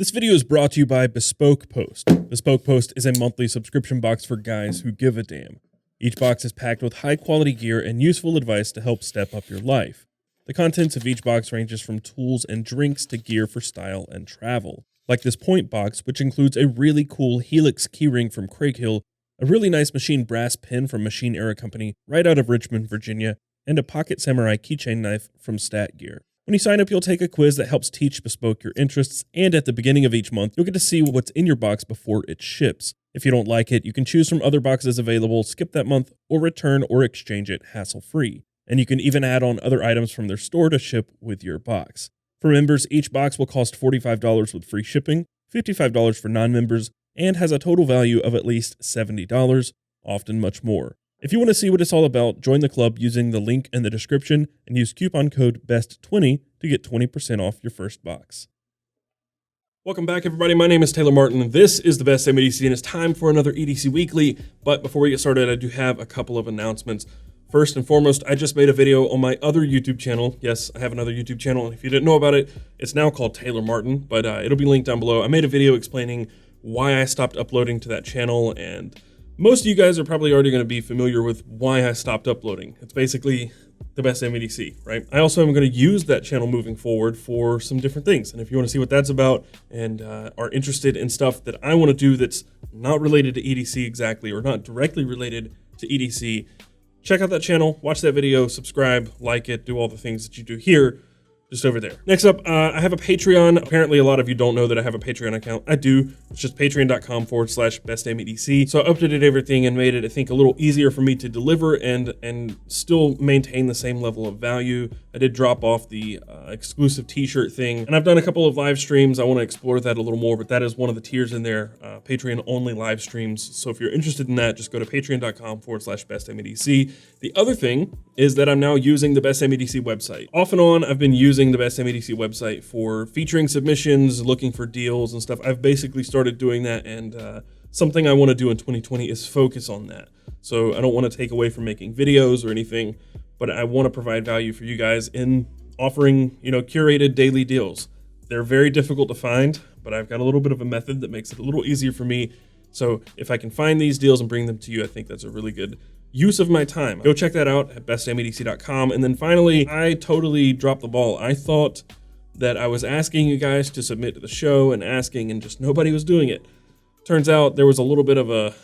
This video is brought to you by Bespoke Post. Bespoke Post is a monthly subscription box for guys who give a damn. Each box is packed with high-quality gear and useful advice to help step up your life. The contents of each box ranges from tools and drinks to gear for style and travel. Like this point box, which includes a really cool Helix keyring from Craig Hill, a really nice machine brass pin from Machine Era Company right out of Richmond, Virginia, and a Pocket Samurai keychain knife from Stat Gear. When you sign up, you'll take a quiz that helps teach Bespoke your interests, and at the beginning of each month, you'll get to see what's in your box before it ships. If you don't like it, you can choose from other boxes available, skip that month, or return or exchange it hassle-free. And you can even add on other items from their store to ship with your box. For members, each box will cost $45 with free shipping, $55 for non-members, and has a total value of at least $70, often much more. If you want to see what it's all about, join the club using the link in the description and use coupon code BEST20 to get 20% off your first box. Welcome back, everybody. My name is Taylor Martin. This is the Best Damn EDC, and it's time for another EDC Weekly. But before we get started, I do have a couple of announcements. First and foremost, I just made a video on my other YouTube channel. Yes, I have another YouTube channel, and if you didn't know about it, it's now called Taylor Martin, but it'll be linked down below. I made a video explaining why I stopped uploading to that channel, and most of you guys are probably already going to be familiar with why I stopped uploading. It's basically the Best Damn EDC, right? I also am going to use that channel moving forward for some different things. And if you want to see what that's about and are interested in stuff that I want to do that's not related to EDC exactly, or not directly related to EDC, check out that channel, watch that video, subscribe, like it, do all the things that you do here, just over there. Next up, I have a Patreon. Apparently a lot of you don't know that I have a Patreon account. I do. It's just patreon.com/bestdamnEDC. So I updated everything and made it, I think, a little easier for me to deliver and still maintain the same level of value. I did drop off the exclusive t-shirt thing, and I've done a couple of live streams. I want to explore that a little more, but that is one of the tiers in there, Patreon only live streams. So if you're interested in that, just go to patreon.com/bestdamEDC. The other thing is that I'm now using the Best Damn EDC website. Off and on, I've been using the Best Damn EDC website for featuring submissions, looking for deals and stuff. I've basically started doing that, and something I want to do in 2020 is focus on that. So I don't want to take away from making videos or anything, but I want to provide value for you guys in offering, curated daily deals. They're very difficult to find, but I've got a little bit of a method that makes it a little easier for me. So if I can find these deals and bring them to you, I think that's a really good use of my time. Go check that out at bestdamnedc.com. And then finally, I totally dropped the ball. I thought that I was asking you guys to submit to the show and just nobody was doing it. Turns out there was a little bit of a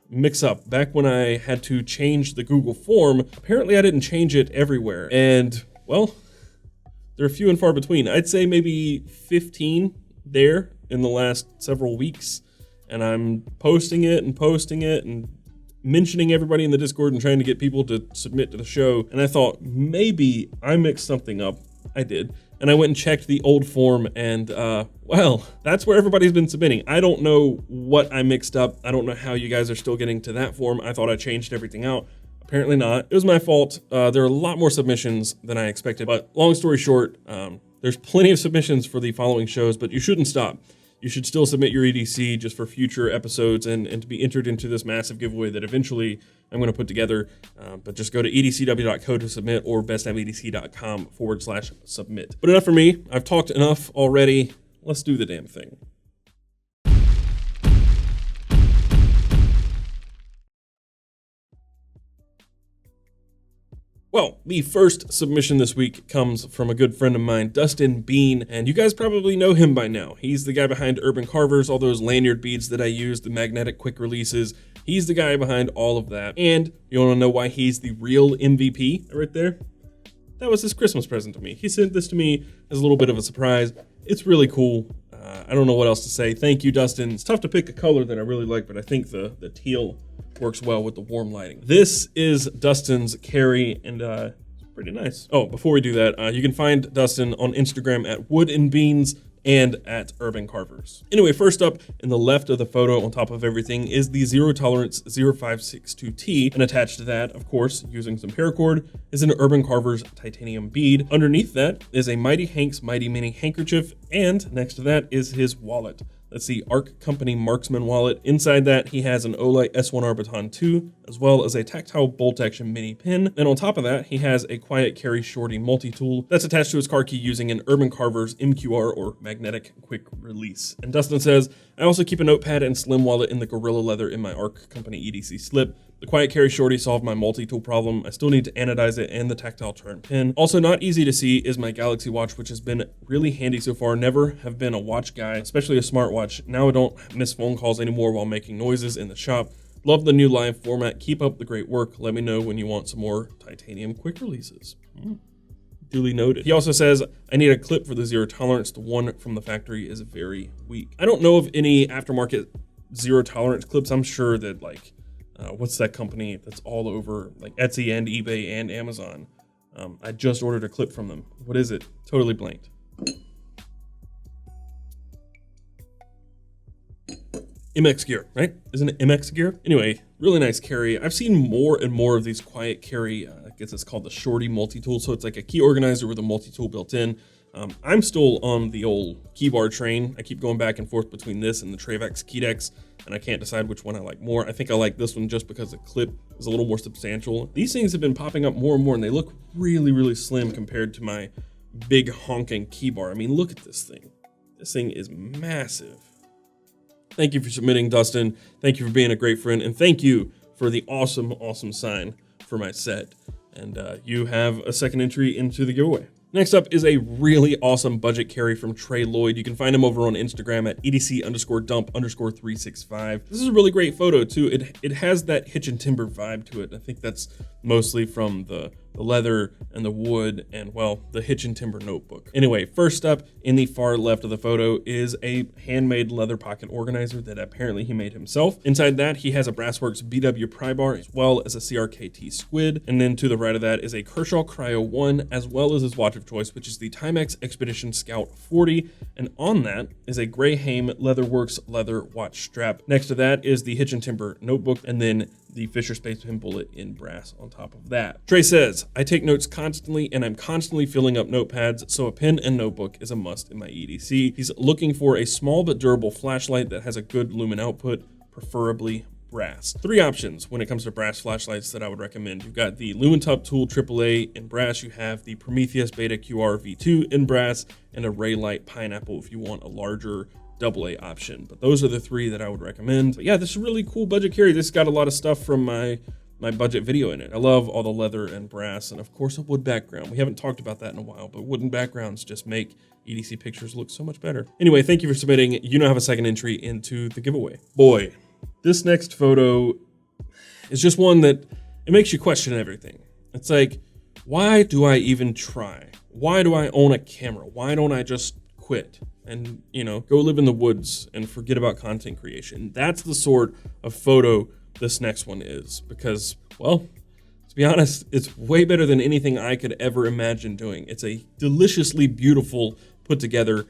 mix-up. Back when I had to change the Google form, apparently I didn't change it everywhere. And, well, they're few and far between. I'd say maybe 15 there in the last several weeks. And I'm posting it and mentioning everybody in the Discord and trying to get people to submit to the show. And I thought maybe I mixed something up. I did. And I went and checked the old form, and well, that's where everybody's been submitting. I don't know what I mixed up. I don't know how you guys are still getting to that form. I thought I changed everything out. Apparently not. It was my fault. There are a lot more submissions than I expected. But long story short, there's plenty of submissions for the following shows, but you shouldn't stop. You should still submit your EDC just for future episodes and to be entered into this massive giveaway that eventually I'm going to put together. But just go to edcw.co to submit, or bestdamnedc.com/submit. But enough for me. I've talked enough already. Let's do the damn thing. Well, the first submission this week comes from a good friend of mine, Dustin Bean, and you guys probably know him by now. He's the guy behind Urban Carvers, all those lanyard beads that I use, the magnetic quick releases. He's the guy behind all of that. And you want to know why he's the real MVP right there? That was his Christmas present to me. He sent this to me as a little bit of a surprise. It's really cool. I don't know what else to say. Thank you, Dustin. It's tough to pick a color that I really like, but I think the teal works well with the warm lighting. This is Dustin's carry, and it's pretty nice. Oh, before we do that, you can find Dustin on Instagram at Wood and Beans and at Urban Carvers. Anyway, first up in the left of the photo on top of everything is the Zero Tolerance 0562T, and attached to that, of course, using some paracord, is an Urban Carvers titanium bead. Underneath that is a Mighty Hank's Mighty Mini handkerchief, and next to that is his wallet. That's the ARC Company Marksman wallet. Inside that, he has an Olight S1R Baton 2 as well as a tactile bolt action mini pin. And on top of that, he has a quiet carry shorty multi-tool that's attached to his car key using an Urban Carver's MQR or magnetic quick release. And Dustin says, I also keep a notepad and slim wallet in the Gorilla Leather in my ARC Company EDC slip. The quiet carry shorty solved my multi-tool problem. I still need to anodize it and the tactile turn pin. Also not easy to see is my Galaxy watch, which has been really handy so far. Never have been a watch guy, especially a smartwatch. Now I don't miss phone calls anymore while making noises in the shop. Love the new live format. Keep up the great work. Let me know when you want some more titanium quick releases. Duly noted. He also says, I need a clip for the zero tolerance. The one from the factory is very weak. I don't know of any aftermarket zero tolerance clips. I'm sure that like, what's that company that's all over like Etsy and eBay and Amazon? I just ordered a clip from them. What is it? Totally blanked. MX gear, right? Isn't it MX gear? Anyway, really nice carry. I've seen more and more of these quiet carry, I guess it's called the shorty multi-tool. So it's like a key organizer with a multi-tool built in. I'm still on the old key bar train. I keep going back and forth between this and the Travex key decks, and I can't decide which one I like more. I think I like this one just because the clip is a little more substantial. These things have been popping up more and more, and they look really, really slim compared to my big honking key bar. I mean, look at this thing. This thing is massive. Thank you for submitting, Dustin. Thank you for being a great friend, and thank you for the awesome, awesome sign for my set. And you have a second entry into the giveaway. Next up is a really awesome budget carry from Trey Lloyd. You can find him over on Instagram at EDC_dump_365. This is a really great photo too. It has that hitch and timber vibe to it. I think that's mostly from the leather and the wood and, well, the hitch and timber notebook. Anyway, first up in the far left of the photo is a handmade leather pocket organizer that apparently he made himself. Inside that, he has a Brassworks BW pry bar as well as a CRKT squid. And then to the right of that is a Kershaw Cryo 1 as well as his watch of choice, which is the Timex Expedition Scout 40. And on that is a Greyhaim Leatherworks leather watch strap. Next to that is the hitch and timber notebook, and then the Fisher Spaceman bullet in brass on top of that. Trey says, I take notes constantly and I'm constantly filling up notepads, so a pen and notebook is a must in my EDC. He's looking for a small but durable flashlight that has a good lumen output, preferably brass. 3 options when it comes to brass flashlights that I would recommend. You've got the Lum-Tec Tool AAA in brass, you have the Prometheus Beta QR V2 in brass, and a Raylight Pineapple if you want a larger AA option. But those are the 3 that I would recommend. But yeah, this is a really cool budget carry. This got a lot of stuff from my budget video in it. I love all the leather and brass, and of course a wood background. We haven't talked about that in a while, but wooden backgrounds just make EDC pictures look so much better. Anyway, thank you for submitting. You now have a second entry into the giveaway. Boy, this next photo is just one that it makes you question everything. It's like, why do I even try? Why do I own a camera? Why don't I just quit and, go live in the woods and forget about content creation? That's the sort of photo this next one is, because, well, to be honest, it's way better than anything I could ever imagine doing. It's a deliciously beautiful, put together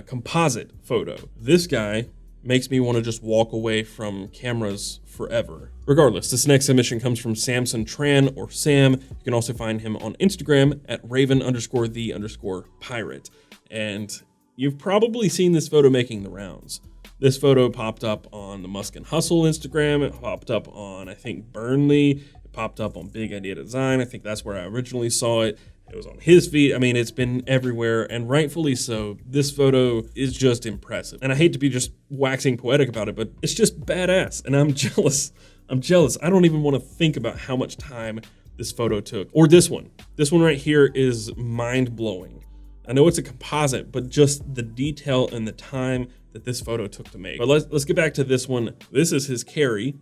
composite photo. This guy makes me want to just walk away from cameras forever. Regardless, this next submission comes from Samson Tran, or Sam. You can also find him on Instagram at Raven_the_pirate. And you've probably seen this photo making the rounds. This photo popped up on the Musk and Hustle Instagram. It popped up on, I think, Burnley. It popped up on Big Idea Design. I think that's where I originally saw it. It was on his feed. I mean, it's been everywhere, and rightfully so. This photo is just impressive. And I hate to be just waxing poetic about it, but it's just badass, and I'm jealous. I'm jealous. I don't even want to think about how much time this photo took. Or this one. This one right here is mind-blowing. I know it's a composite, but just the detail and the time that this photo took to make. But let's get back to this one. This is his carry,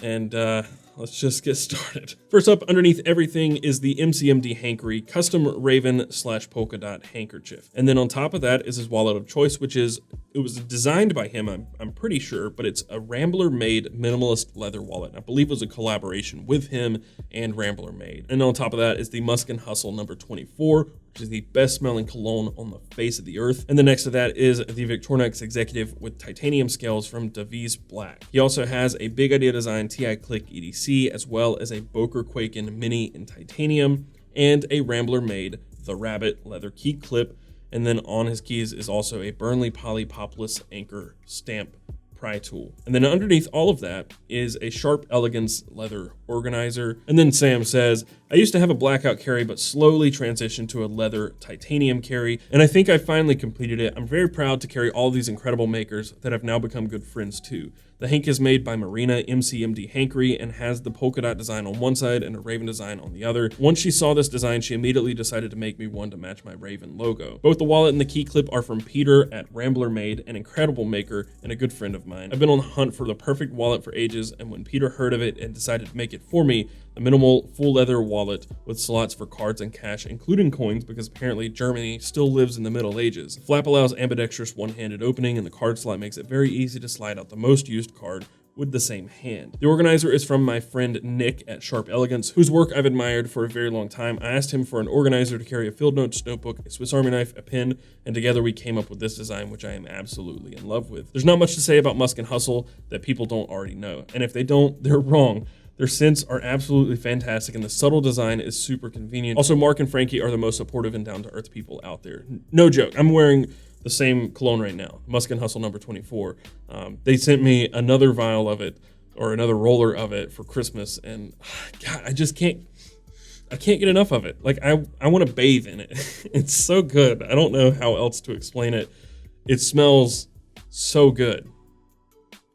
and let's just get started. First up, underneath everything is the MCMD Hankery custom Raven/polka dot handkerchief. And then on top of that is his wallet of choice, which is, it was designed by him, I'm pretty sure, but it's a Rambler made minimalist leather wallet. I believe it was a collaboration with him and Rambler made. And on top of that is the Musk and Hustle number 24, which is the best smelling cologne on the face of the earth. And then next to that is the Victorinox Executive with titanium scales from Davies Black. He also has a Big Idea Design TI Click EDC, as well as a Boker Quaken Mini in titanium, and a Rambler made The Rabbit leather key clip. And then on his keys is also a Burnley Poly Poplus Anchor stamp pry tool. And then underneath all of that is a Sharp Elegance leather organizer. And then Sam says, I used to have a blackout carry, but slowly transitioned to a leather titanium carry, and I think I finally completed it. I'm very proud to carry all these incredible makers that have now become good friends too. The hank is made by Marina MCMD Hankery and has the polka dot design on one side and a raven design on the other. Once she saw this design, she immediately decided to make me one to match my raven logo. Both the wallet and the key clip are from Peter at Rambler Made, an incredible maker and a good friend of mine. I've been on the hunt for the perfect wallet for ages, and when Peter heard of it and decided to make it for me, a minimal full leather wallet with slots for cards and cash, including coins, because apparently Germany still lives in the Middle Ages. The flap allows ambidextrous one-handed opening, and the card slot makes it very easy to slide out the most used card with the same hand. The organizer is from my friend Nick at Sharp Elegance, whose work I've admired for a very long time. I asked him for an organizer to carry a field notes notebook, a Swiss Army knife, a pen, and together we came up with this design, which I am absolutely in love with. There's not much to say about Musk and Hustle that people don't already know, and if they don't, they're wrong. Their scents are absolutely fantastic, and the subtle design is super convenient. Also, Mark and Frankie are the most supportive and down-to-earth people out there. No joke. I'm wearing the same cologne right now, Musk and Hustle number 24. They sent me another vial of it, or another roller of it for Christmas, and God, I can't get enough of it. Like, I want to bathe in it. It's so good. I don't know how else to explain it. It smells so good.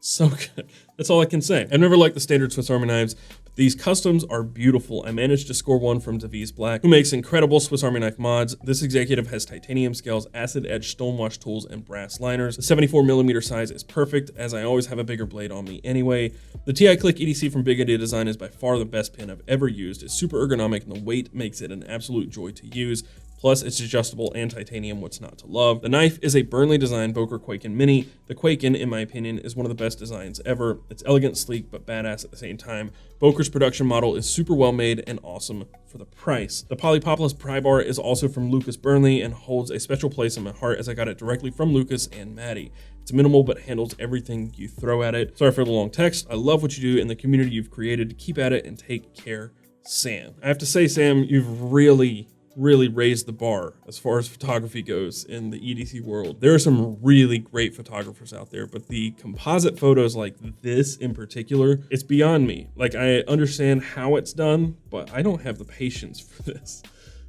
So good. That's all I can say. I've never liked the standard Swiss Army knives, but these customs are beautiful. I managed to score one from Devise Black, who makes incredible Swiss Army knife mods. This executive has titanium scales, acid edge stonewash tools, and brass liners. The 74mm size is perfect, as I always have a bigger blade on me anyway. The TI Click EDC from Big Idea Design is by far the best pen I've ever used. It's super ergonomic, and the weight makes it an absolute joy to use. Plus, it's adjustable and titanium, what's not to love. The knife is a Burnley-designed Boker Quaken Mini. The Quaken, in my opinion, is one of the best designs ever. It's elegant, sleek, but badass at the same time. Boker's production model is super well made and awesome for the price. The Polypopolis pry bar is also from Lucas Burnley and holds a special place in my heart as I got it directly from Lucas and Maddie. It's minimal but handles everything you throw at it. Sorry for the long text. I love what you do and the community you've created. Keep at it and take care, Sam. I have to say, Sam, you've really raised the bar as far as photography goes in the EDC world. There are some really great photographers out there, but the composite photos like this in particular, it's beyond me. Like, I understand how it's done, but I don't have the patience for this.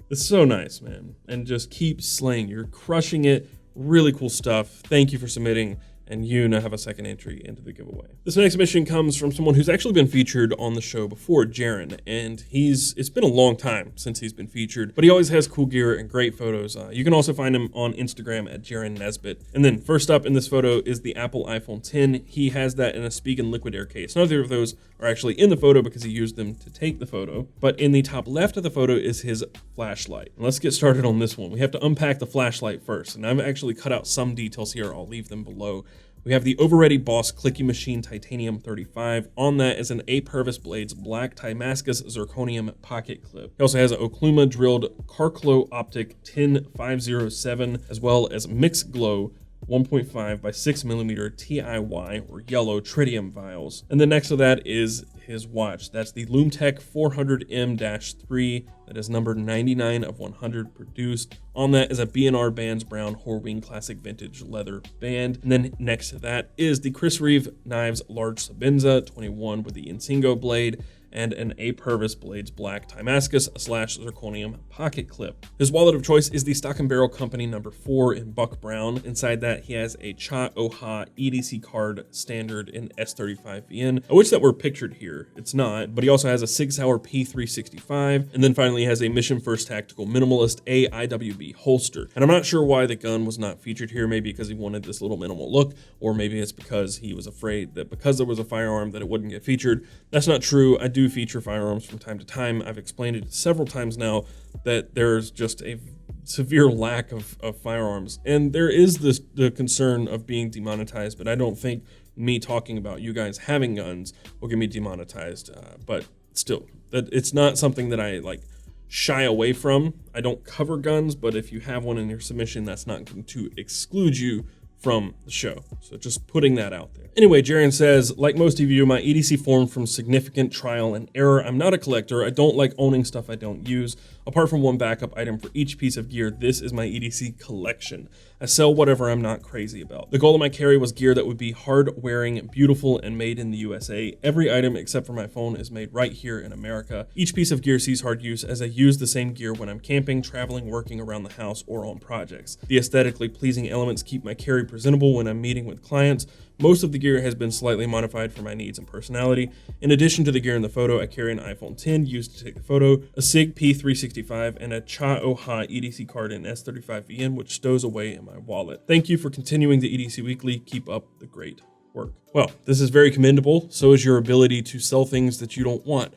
It's so nice, man. And just keep slaying. You're crushing it. Really cool stuff. Thank you for submitting. And you now have a second entry into the giveaway. This next submission comes from someone who's actually been featured on the show before, Jarren, and it's been a long time since he's been featured, but he always has cool gear and great photos. You can also find him on Instagram at Jarren Nesbitt. And then first up in this photo is the Apple iPhone 10. He has that in a Spigen liquid air case. Neither of those are actually in the photo because he used them to take the photo, but in the top left of the photo is his flashlight. And let's get started on this one. We have to unpack the flashlight first, and I've actually cut out some details here. I'll leave them below. We have the Overready Boss Clicky Machine Titanium 35. On that is an A. Purvis Blades Black Timascus Zirconium Pocket Clip. He also has an Okluma drilled Carclo Optic 10507, as well as Mix Glow 1.5 by 6mm TIY or yellow tritium vials. And then next to that is his watch. That's the Lum-Tec 400M-3 that is numbered 99 of 100 produced. On that is a B&R Bands Brown Horween Classic Vintage Leather Band. And then next to that is the Chris Reeve Knives Large Sabenza 21 with the Insingo blade and an A. Purvis Blades Black Timascus / Zirconium Pocket Clip. His wallet of choice is the Stock & Barrel Company number 4 in Buck Brown. Inside that, he has a Cha Oha EDC card standard in S35VN. I wish that were pictured here. It's not, but he also has a Sig Sauer P365, and then finally he has a Mission First Tactical Minimalist A IWB holster. And I'm not sure why the gun was not featured here, maybe because he wanted this little minimal look, or maybe it's because he was afraid that because there was a firearm that it wouldn't get featured. That's not true. I do feature firearms from time to time. I've explained it several times now that there's just a severe lack of firearms, and there is the concern of being demonetized, but I don't think me talking about you guys having guns will get me demonetized, but still, it's not something that I like shy away from. I don't cover guns, but if you have one in your submission, that's not going to exclude you from the show. So just putting that out there. Anyway, Jarren says, like most of you, my EDC formed from significant trial and error. I'm not a collector. I don't like owning stuff I don't use. Apart from one backup item for each piece of gear, this is my EDC collection. I sell whatever I'm not crazy about. The goal of my carry was gear that would be hard wearing, beautiful, and made in the USA. Every item except for my phone is made right here in America. Each piece of gear sees hard use as I use the same gear when I'm camping, traveling, working around the house, or on projects. The aesthetically pleasing elements keep my carry presentable when I'm meeting with clients. Most of the gear has been slightly modified for my needs and personality. In addition to the gear in the photo, I carry an iPhone 10 used to take the photo, a SIG P365, and a Cha-O-Ha EDC card in S35VN, which stows away in my wallet. Thank you for continuing the EDC Weekly. Keep up the great work. Well, this is very commendable. So is your ability to sell things that you don't want.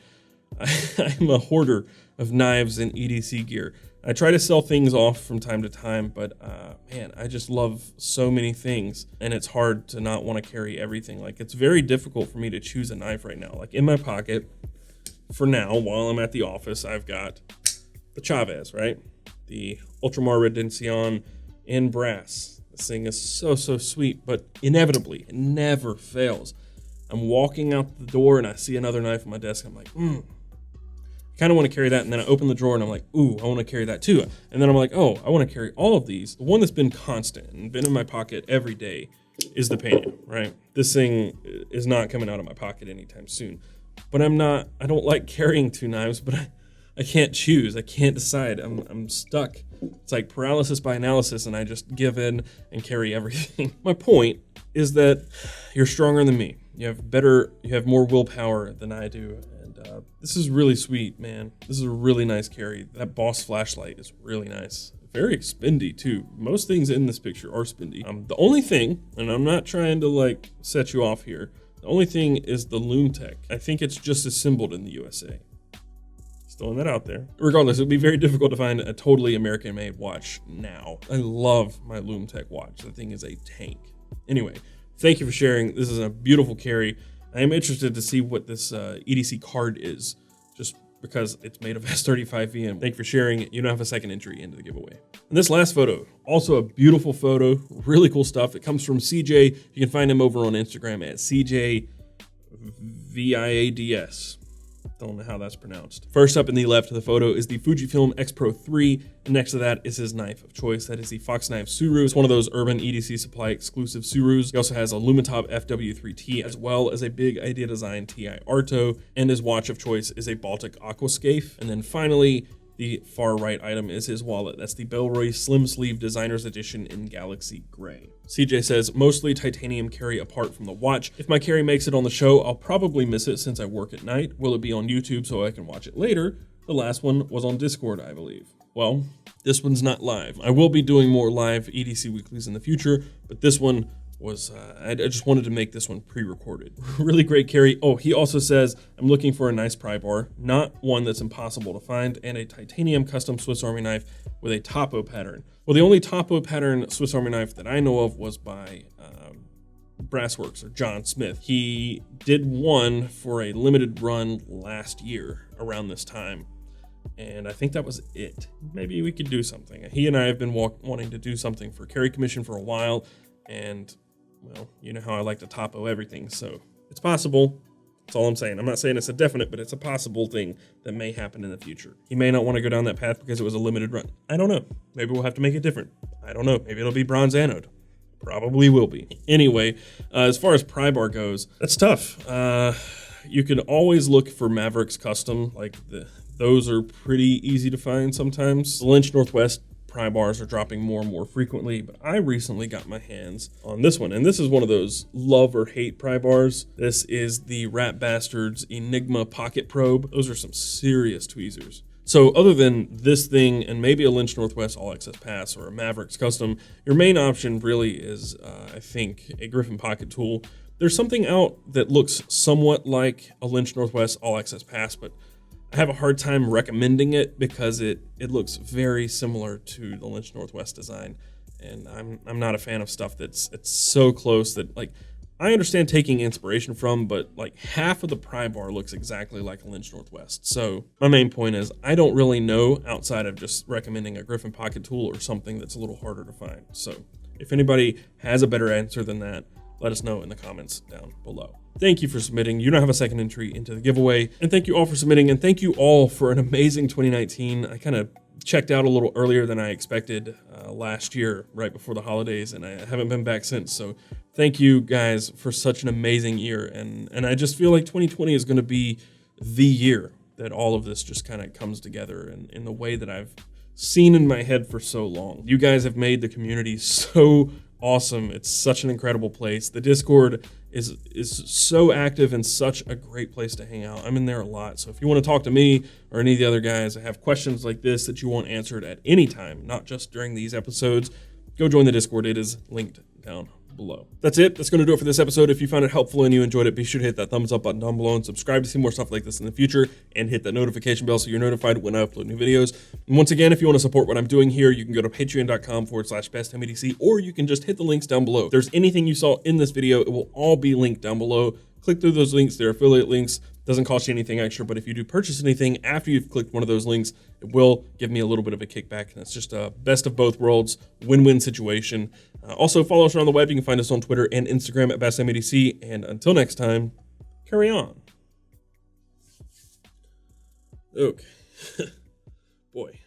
I'm a hoarder of knives and EDC gear. I try to sell things off from time to time, but man, I just love so many things, and it's hard to not want to carry everything. Like, it's very difficult for me to choose a knife right now. Like, in my pocket, for now, while I'm at the office, I've got the Chavez, right? The Ultramar Redención in brass. This thing is so sweet, but inevitably, it never fails. I'm walking out the door and I see another knife on my desk. I'm like, kind of want to carry that, and then I open the drawer and I'm like, ooh, I want to carry that too. And then I'm like, oh, I want to carry all of these. The one that's been constant and been in my pocket every day is the Pena, right? This thing is not coming out of my pocket anytime soon. But I don't like carrying two knives, but I can't choose. I can't decide. I'm stuck. It's like paralysis by analysis, and I just give in and carry everything. My point is that you're stronger than me. You have more willpower than I do. This is really sweet, man. This is a really nice carry. That Boss flashlight is really nice. Very spendy too. Most things in this picture are spendy. The only thing, and I'm not trying to like set you off here, the only thing is the Lum-Tec. I think it's just assembled in the USA. Just throwing that out there. Regardless, it would be very difficult to find a totally American-made watch now. I love my Lum-Tec watch. The thing is a tank. Anyway, thank you for sharing. This is a beautiful carry. I am interested to see what this EDC card is, just because it's made of S35VM. Thank you for sharing. You don't have a second entry into the giveaway. And this last photo, also a beautiful photo, really cool stuff. It comes from CJ. You can find him over on Instagram at CJVIADS. Don't know how that's pronounced. First up in the left of the photo is the Fujifilm X Pro 3, and next to that is his knife of choice. That is the Fox Knife Suru. It's one of those Urban EDC Supply exclusive Surus. He also has a Lumitop FW3T, as well as a big Idea Design TI Arto, and his watch of choice is a Baltic Aquascape. And then finally, the far right item is his wallet. That's the Bellroy Slim Sleeve Designer's Edition in Galaxy Gray. CJ says, mostly titanium carry apart from the watch. If my carry makes it on the show, I'll probably miss it since I work at night. Will it be on YouTube so I can watch it later? The last one was on Discord, I believe. Well, this one's not live. I will be doing more live EDC weeklies in the future, but this one was, I just wanted to make this one pre-recorded. Really great carry. Oh, he also says, I'm looking for a nice pry bar, not one that's impossible to find, and a titanium custom Swiss Army knife with a topo pattern. Well, the only topo pattern Swiss Army knife that I know of was by Brassworks or John Smith. He did one for a limited run last year around this time, and I think that was it. Maybe we could do something. He and I have been wanting to do something for Carry Commission for a while, and well, you know how I like to topo everything, so it's possible. That's all I'm saying. I'm not saying it's a definite, but it's a possible thing that may happen in the future. He may not want to go down that path because it was a limited run. I don't know. Maybe we'll have to make it different. I don't know. Maybe it'll be bronze anode. Probably will be. Anyway, as far as pry bar goes, that's tough. You can always look for Mavericks Custom. Those are pretty easy to find sometimes. The Lynch Northwest pry bars are dropping more and more frequently, but I recently got my hands on this one, and this is one of those love or hate pry bars. This is the Rat Bastards Enigma Pocket Probe. Those are some serious tweezers. So other than this thing and maybe a Lynch Northwest All Access Pass or a Mavericks Custom, your main option really is, I think, a Griffin Pocket Tool. There's something out that looks somewhat like a Lynch Northwest All Access Pass, but I have a hard time recommending it because it looks very similar to the Lynch Northwest design, and I'm not a fan of stuff it's so close that, like, I understand taking inspiration from, but like half of the pry bar looks exactly like a Lynch Northwest. So my main point is I don't really know outside of just recommending a Griffin Pocket Tool or something that's a little harder to find. So If anybody has a better answer than that, let us know in the comments down below. Thank you for submitting. You don't have a second entry into the giveaway. And thank you all for submitting. And thank you all for an amazing 2019. I kind of checked out a little earlier than I expected last year, right before the holidays, and I haven't been back since. So thank you guys for such an amazing year. And I just feel like 2020 is going to be the year that all of this just kind of comes together in the way that I've seen in my head for so long. You guys have made the community so awesome. It's such an incredible place. The Discord is so active and such a great place to hang out. I'm in there a lot. So if you want to talk to me or any of the other guys that have questions like this that you want answered at any time, not just during these episodes, go join the Discord. It is linked down below. That's it. That's going to do it for this episode. If you found it helpful and you enjoyed it, be sure to hit that thumbs up button down below and subscribe to see more stuff like this in the future, and hit that notification bell so you're notified when I upload new videos. And once again, if you want to support what I'm doing here, you can go to patreon.com/bestdamnedc, or you can just hit the links down below. If there's anything you saw in this video, it will all be linked down below. Click through those links. They're affiliate links. Doesn't cost you anything extra, but if you do purchase anything after you've clicked one of those links, it will give me a little bit of a kickback. And it's just a best of both worlds, win-win situation. Also, follow us around the web. You can find us on Twitter and Instagram at Damn EDC. And until next time, carry on. Okay. Boy.